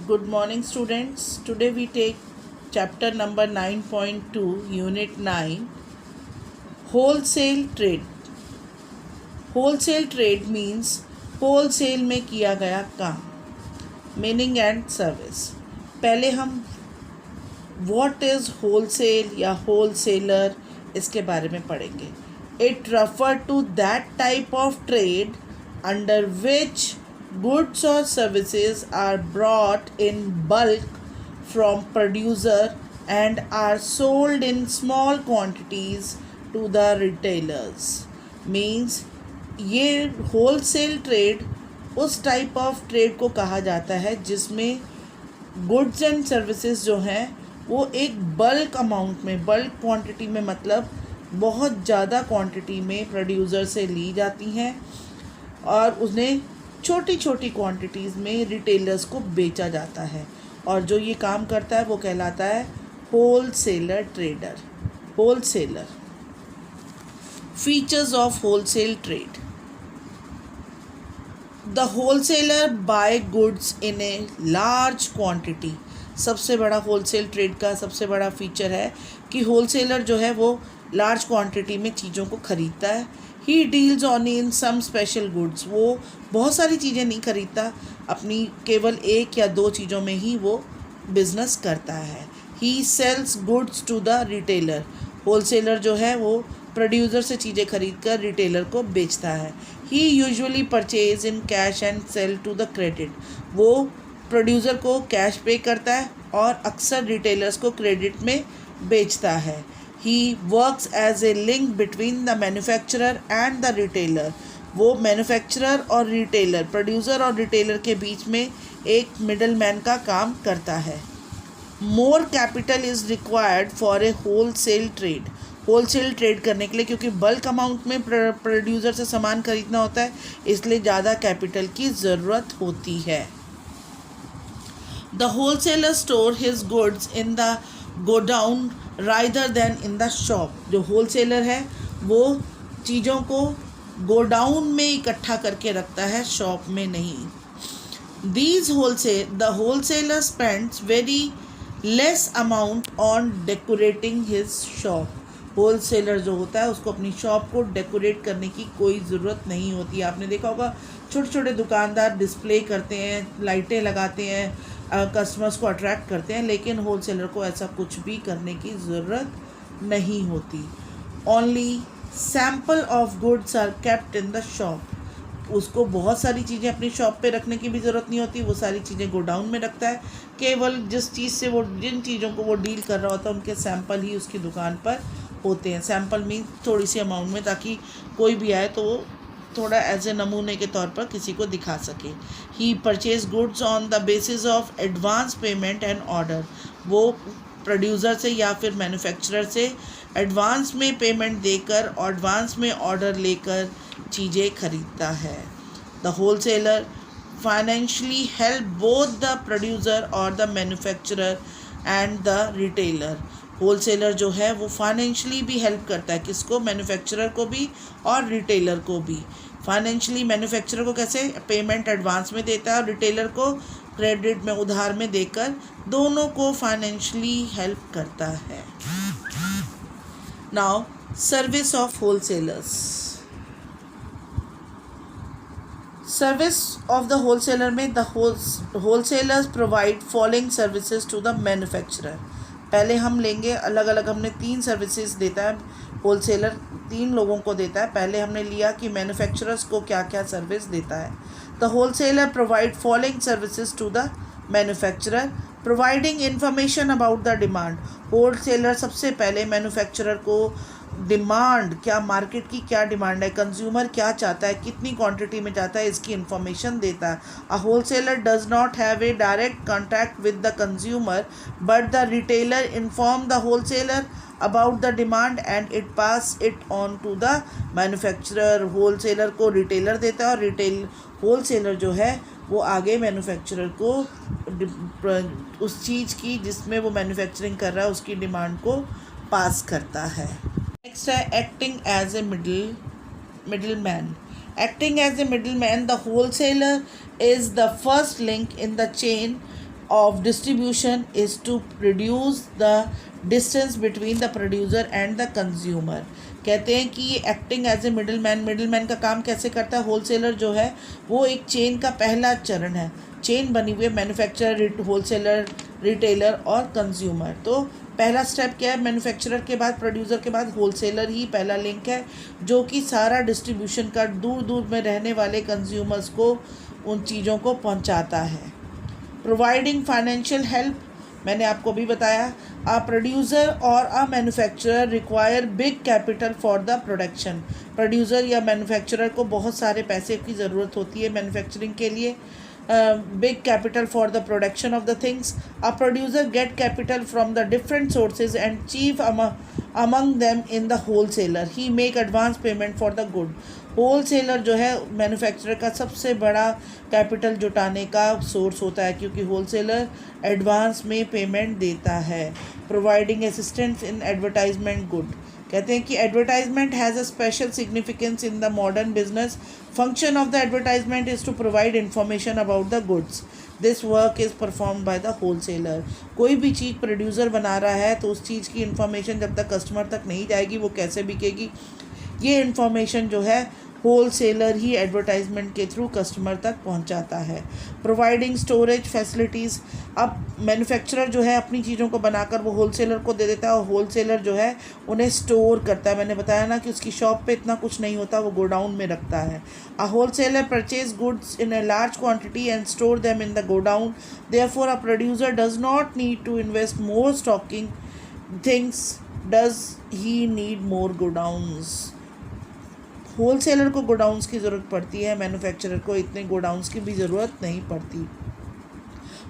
Good morning, students. Today we take chapter number 9.2, Unit 9, Wholesale Trade. Wholesale trade means wholesale में किया गया काम. Meaning and service. पहले हम what is wholesale या wholesaler इसके बारे में पढ़ेंगे. It refer to that type of trade under which goods or services are brought in bulk from producer and are sold in small quantities to the retailers. Means ये wholesale trade उस type of trade को कहा जाता है जिसमें goods and services जो हैं वो एक bulk amount में, bulk quantity में, मतलब बहुत ज़्यादा quantity में producer से ली जाती हैं और उन्हें छोटी छोटी क्वांटिटीज़ में रिटेलर्स को बेचा जाता है. और जो ये काम करता है वो कहलाता है wholesaler trader. Wholesaler. Features of wholesale trade. The wholesaler buy goods in a large quantity. सबसे बड़ा होलसेल ट्रेड का सबसे बड़ा फीचर है कि होलसेलर जो है वो लार्ज क्वांटिटी में चीज़ों को ख़रीदता है. He deals on in some special goods. वो बहुत सारी चीज़ें नहीं खरीदता, अपनी केवल एक या दो चीज़ों में ही वो बिजनेस करता है. He sells goods to the retailer. Wholesaler जो है वो प्रोड्यूसर से चीज़ें खरीद कर रिटेलर को बेचता है. He usually purchase in cash and sell to the credit. वो प्रोड्यूसर को कैश पे करता है और अक्सर रिटेलर्स को क्रेडिट में बेचता है. He works as a link between the manufacturer and the retailer. वो मैन्युफैक्चरर और रिटेलर, प्रोड्यूसर और रिटेलर के बीच में एक मिडल मैन का काम करता है. More capital is required for a wholesale trade. Wholesale trade करने के लिए, क्योंकि बल्क अमाउंट में प्रोड्यूसर से सामान खरीदना होता है, इसलिए ज़्यादा कैपिटल की ज़रूरत होती है. The wholesaler store his goods in the godown rather then in the shop. जो होलसेलर है वो चीज़ों को गोडाउन में इकट्ठा करके रखता है, शॉप में नहीं. The wholesaler spends very less amount on decorating his shop. Wholesaler जो होता है उसको अपनी शॉप को डेकोरेट करने की कोई ज़रूरत नहीं होती. आपने देखा होगा छोटे छोटे दुकानदार डिस्प्ले करते हैं, लाइटें लगाते हैं, कस्टमर्स को अट्रैक्ट करते हैं, लेकिन होलसेलर को ऐसा कुछ भी करने की ज़रूरत नहीं होती. Only sample of goods are kept in the shop. उसको बहुत सारी चीज़ें अपनी शॉप पे रखने की भी ज़रूरत नहीं होती, वो सारी चीज़ें गोडाउन में रखता है. केवल जिस चीज़ से वो, जिन चीज़ों को वो डील कर रहा होता है उनके सैम्पल ही उसकी दुकान पर होते हैं. सैम्पल मीन थोड़ी सी अमाउंट में, ताकि कोई भी आए तो वो थोड़ा एज ए नमूने के तौर पर किसी को दिखा सके. He purchase goods on the basis of advance payment and order. वो प्रोड्यूसर से या फिर मैन्युफैक्चरर से एडवांस में पेमेंट देकर और एडवांस में ऑर्डर लेकर चीज़ें खरीदता है. The wholesaler financially help both the producer और the manufacturer and the retailer. Wholesaler जो है वो फाइनेंशियली भी हेल्प करता है, किसको? मैन्युफैक्चरर को भी और रिटेलर को भी. फाइनेंशियली मैन्युफैक्चरर को कैसे? पेमेंट एडवांस में देता है और रिटेलर को क्रेडिट में, उधार में देकर, दोनों को फाइनेंशियली हेल्प करता है. Now service of wholesalers. Service of the wholesaler में the wholesalers provide following services to the manufacturer. पहले हम लेंगे अलग अलग. हमने 3 सर्विसेज देता है होलसेलर, 3 लोगों को देता है. पहले हमने लिया कि मैन्युफैक्चरर्स को क्या क्या सर्विस देता है. The wholesaler provide following services to the manufacturer. Providing information about the demand. Wholesaler सबसे पहले मैन्युफैक्चरर को डिमांड, क्या मार्केट की क्या डिमांड है, कंज्यूमर क्या चाहता है, कितनी क्वांटिटी में चाहता है, इसकी इन्फॉर्मेशन देता है. A wholesaler does not have a direct contact with the consumer, but the retailer inform the wholesaler about the demand and it pass it on to the manufacturer. Wholesaler को retailer देता है और wholesaler जो है वो आगे manufacturer को उस चीज़ की जिसमें वो मैन्युफैक्चरिंग कर रहा है उसकी डिमांड को पास करता है. नेक्स्ट है acting as a middle man. Acting as a middleman, the wholesaler is the first link in the chain of distribution is to reduce the distance between the producer and the consumer. कहते हैं कि ये acting as a middle man का काम कैसे करता है. Wholesaler जो है वो एक चेन का पहला चरण है. चेन बनी हुई है मैन्युफैक्चरर, होलसेलर, रिटेलर और कंज्यूमर. तो पहला स्टेप क्या है, मैन्युफैक्चरर के बाद, प्रोड्यूसर के बाद होलसेलर ही पहला लिंक है, जो कि सारा डिस्ट्रीब्यूशन का दूर दूर में रहने वाले कंज्यूमर्स को उन चीज़ों को पहुंचाता है. प्रोवाइडिंग फाइनेंशियल हेल्प, मैंने आपको भी बताया, अ प्रोड्यूसर और a manufacturer require big capital for the production. Producer या मैन्युफैक्चरर को बहुत सारे पैसे की ज़रूरत होती है मैन्युफैक्चरिंग के लिए. Big capital for the production of the things. A producer get capital from the different sources and chief among them in the wholesaler. He make advance payment for the good. Wholesaler जो है manufacturer का सबसे बड़ा capital जुटाने का source होता है, क्योंकि होलसेलर एडवांस में पेमेंट देता है. Providing assistance in advertisement good. कहते हैं कि advertisement has a special significance in the modern business. Function of the advertisement is to provide information about the goods. This work is perform by the wholesaler. कोई भी चीज़ producer बना रहा है तो उस चीज़ की इन्फॉर्मेशन जब तक कस्टमर तक नहीं जाएगी वो कैसे बिकेगी, ये इन्फॉर्मेशन जो है होलसेलर ही एडवर्टाइजमेंट के थ्रू कस्टमर तक पहुंचाता है. Providing storage facilities. अब मैन्युफैक्चरर जो है अपनी चीज़ों को बनाकर वो होलसेलर को दे देता है और होलसेलर जो है उन्हें स्टोर करता है. मैंने बताया ना कि उसकी शॉप पे इतना कुछ नहीं होता, वो गोडाउन में रखता है. A wholesaler purchase goods in a large quantity and store them in the godown. Therefore a producer does not need to invest more stocking things. Does he need more godowns. Wholesaler को godowns की ज़रूरत पड़ती है, manufacturer को इतने godowns की भी ज़रूरत नहीं पड़ती.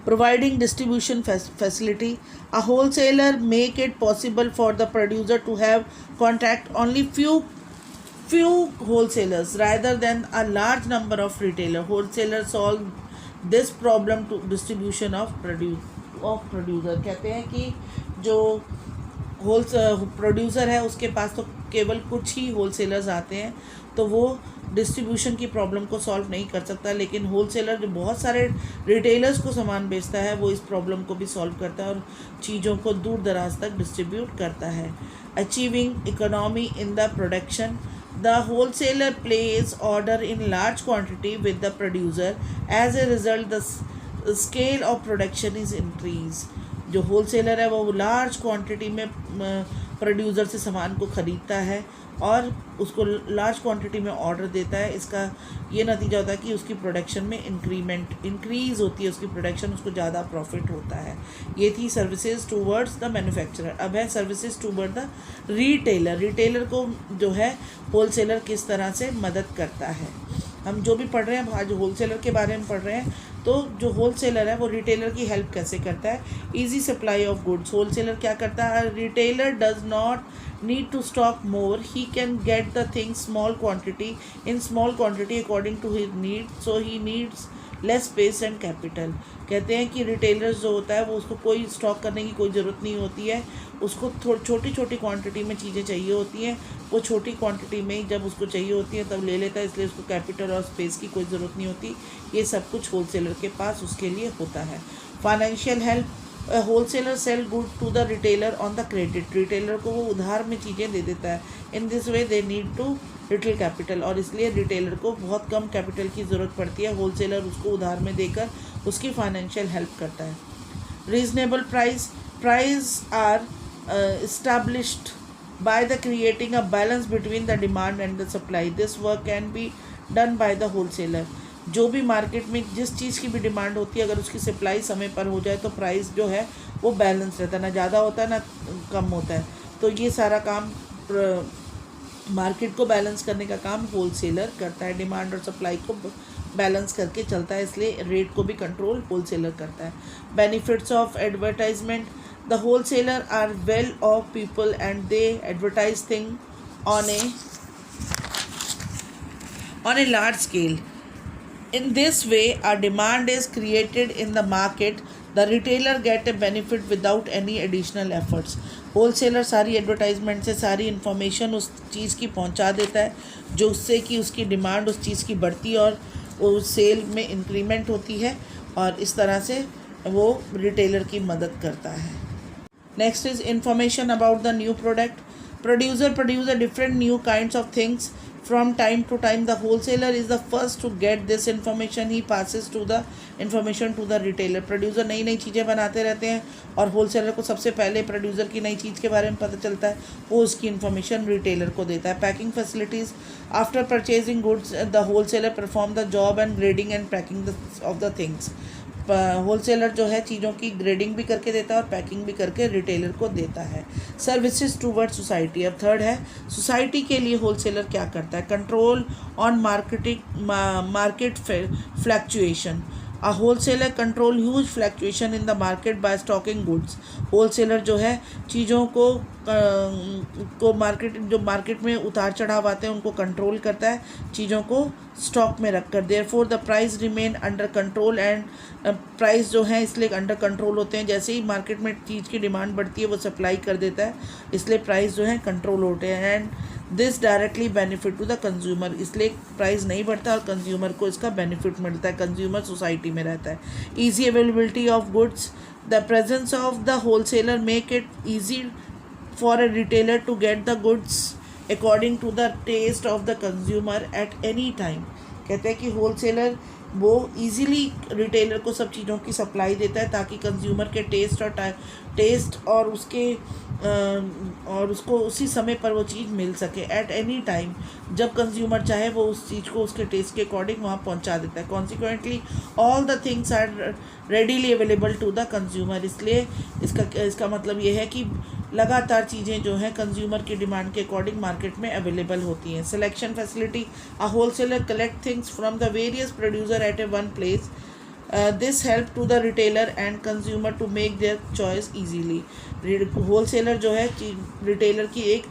Providing distribution facility. A wholesaler make it possible for the producer to have contact only few wholesalers rather than a large number of retailer. Wholesaler solve this problem to distribution of producer. कहते हैं कि जो producer है उसके पास तो केवल कुछ ही wholesalers आते हैं, तो वो डिस्ट्रीब्यूशन की प्रॉब्लम को सॉल्व नहीं कर सकता. लेकिन होलसेलर जो बहुत सारे रिटेलर्स को सामान बेचता है वो इस प्रॉब्लम को भी सॉल्व करता है और चीज़ों को दूर दराज तक डिस्ट्रीब्यूट करता है. Achieving economy in the production. The wholesaler place order in large quantity with the producer. As a result, the scale of production is increased. जो होलसेलर है वो लार्ज क्वांटिटी में प्रोड्यूसर से सामान को ख़रीदता है और उसको लार्ज क्वांटिटी में ऑर्डर देता है. इसका ये नतीजा होता है कि उसकी प्रोडक्शन में इंक्रीज़ होती है, उसकी प्रोडक्शन, उसको ज़्यादा प्रॉफिट होता है. ये थी सर्विसेज टूवर्ड्स द मैन्युफैक्चरर. अब है services toward the retailer. Retailer को जो है होलसेलर किस तरह से मदद करता है. हम जो भी पढ़ रहे हैं आज होलसेलर के बारे में पढ़ रहे हैं, तो जो होलसेलर है वो रिटेलर की हेल्प कैसे करता है. Easy supply of goods. Wholesaler क्या करता है, retailer does not need to stock more. He can get the things small quantity according to his need, so he needs less space and capital. कहते हैं कि retailers जो होता है वो उसको कोई स्टॉक करने की कोई ज़रूरत नहीं होती है, उसको छोटी छोटी क्वांटिटी में चीज़ें चाहिए होती हैं. वो छोटी क्वांटिटी में ही जब उसको चाहिए होती है तब ले लेता है, इसलिए उसको कैपिटल और स्पेस की कोई ज़रूरत नहीं होती. ये सब कुछ होलसेलर के पास उसके लिए होता है. Financial help. Wholesaler sell good to the retailer on the credit. Retailer को वो उधार में चीज़ें दे देता है. In this way they need to little capital. और इसलिए रिटेलर को बहुत कम कैपिटल की ज़रूरत पड़ती है. होलसेलर उसको उधार में देकर उसकी फाइनेंशियल हेल्प करता है. Reasonable price are established by the creating a balance between the demand and the supply. This work can be done by the wholesaler. जो भी मार्केट में जिस चीज़ की भी डिमांड होती है, अगर उसकी सप्लाई समय पर हो जाए तो प्राइस जो है वो बैलेंस रहता है, ना ज़्यादा होता है ना कम होता है. तो ये सारा काम मार्केट को बैलेंस करने का काम होलसेलर करता है. डिमांड और सप्लाई को बैलेंस करके चलता है, इसलिए रेट को भी कंट्रोल होलसेलर करता है. Benefits of advertisement. The wholesaler are well off people and they advertise things on a large scale. In this way, a demand is created in the market. The retailer get a benefit without any additional efforts. Wholesaler सारी advertisement से सारी information उस चीज़ की पहुंचा देता है, जो उससे कि उसकी डिमांड उस चीज़ की बढ़ती और वो सेल में इंक्रीमेंट होती है. और इस तरह से वो रिटेलर की मदद करता है। Next is information about the new product. Producer produce different new kinds of things from time to time. The wholesaler is the first to get this information. He passes to the information to the retailer. Producer नई नई चीज़ें बनाते रहते हैं और wholesaler को सबसे पहले प्रोड्यूसर की नई चीज़ के बारे में पता चलता है, वो उसकी इन्फॉर्मेशन रिटेलर को देता है। Packing facilities. After purchasing goods the wholesaler perform the job and grading and packing of the things. Wholesaler जो है चीज़ों की ग्रेडिंग भी करके देता है और पैकिंग भी करके रिटेलर को देता है। Services toward society. अब थर्ड है सोसाइटी के लिए होलसेलर क्या करता है। Control on market fluctuation. A wholesaler control huge fluctuation in the market by stocking goods. Wholesaler जो है चीज़ों को मार्केट में उतार चढ़ाव आते हैं उनको कंट्रोल करता है, चीज़ों को स्टॉक में रख कर। Therefore the price remain under control and price जो है इसलिए अंडर कंट्रोल होते हैं। जैसे ही मार्केट में चीज़ की डिमांड बढ़ती है वो सप्लाई कर देता है, इसलिए प्राइस जो है कंट्रोल होते हैं। And this directly benefit to the consumer, इसलिए प्राइस नहीं बढ़ता और कंज्यूमर को इसका बेनिफिट मिलता है, कंज्यूमर सोसाइटी में रहता है। Easy availability of goods. The presence of the wholesaler make it easy for a retailer to get the goods according to the taste of the consumer at any time. कहते हैं कि wholesaler वो easily retailer को सब चीज़ों की supply देता है ताकि कंज्यूमर के टेस्ट और उसको उसी समय पर वो चीज़ मिल सके। एट एनी टाइम, जब कंज्यूमर चाहे वो उस चीज़ को उसके टेस्ट के अकॉर्डिंग वहाँ पहुँचा देता है। Consequently all the things are readily available to the consumer. इसलिए इसका मतलब ये है कि लगातार चीज़ें जो हैं कंज्यूमर की डिमांड के अकॉर्डिंग मार्केट में अवेलेबल होती हैं। Selection facility. A wholesaler collect things from the various producer at a one place. This help to the retailer and consumer to make their choice easily. Wholesaler जो है retailer की एक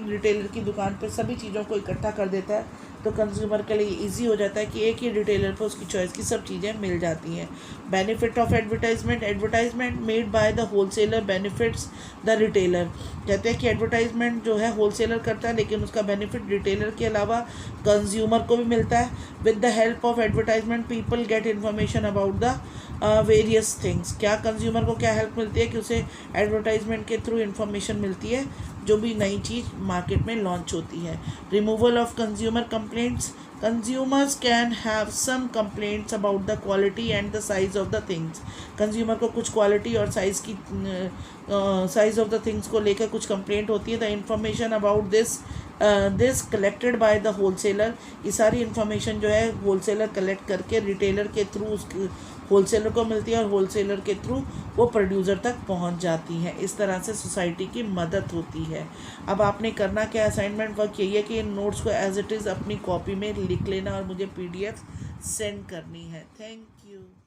retailer की दुकान पर सभी चीज़ों को इकट्ठा कर देता है, तो कंज्यूमर के लिए इजी हो जाता है कि एक ही रिटेलर पर उसकी चॉइस की सब चीज़ें मिल जाती हैं। Benefit of advertisement. Advertisement made by the wholesaler benefits the retailer. कहते हैं कि एडवर्टाइजमेंट जो है होलसेलर करता है लेकिन उसका बेनिफिट रिटेलर के अलावा कंज्यूमर को भी मिलता है। With the help of advertisement people get information about the various things. क्या कंज्यूमर को क्या हेल्प मिलती है कि उसे एडवर्टाइजमेंट के थ्रू इन्फॉर्मेशन मिलती है जो भी नई चीज़ मार्केट में लॉन्च होती है। Removal of consumer complaints. Consumers can have some complaints about the quality and the size of the things. Consumer को कुछ क्वालिटी और साइज ऑफ द थिंग्स को लेकर कुछ कंप्लेंट होती है। The information about this collected by the wholesaler. ये सारी इन्फॉर्मेशन जो है होलसेलर कलेक्ट करके रिटेलर के थ्रू उसके होलसेलर को मिलती है और होलसेलर के थ्रू वो प्रोड्यूसर तक पहुंच जाती है। इस तरह से सोसाइटी की मदद होती है। अब आपने करना क्या, असाइनमेंट वर्क यही है कि इन नोट्स को एज इट इज़ अपनी कॉपी में लिख लेना और मुझे PDF सेंड करनी है। Thank you.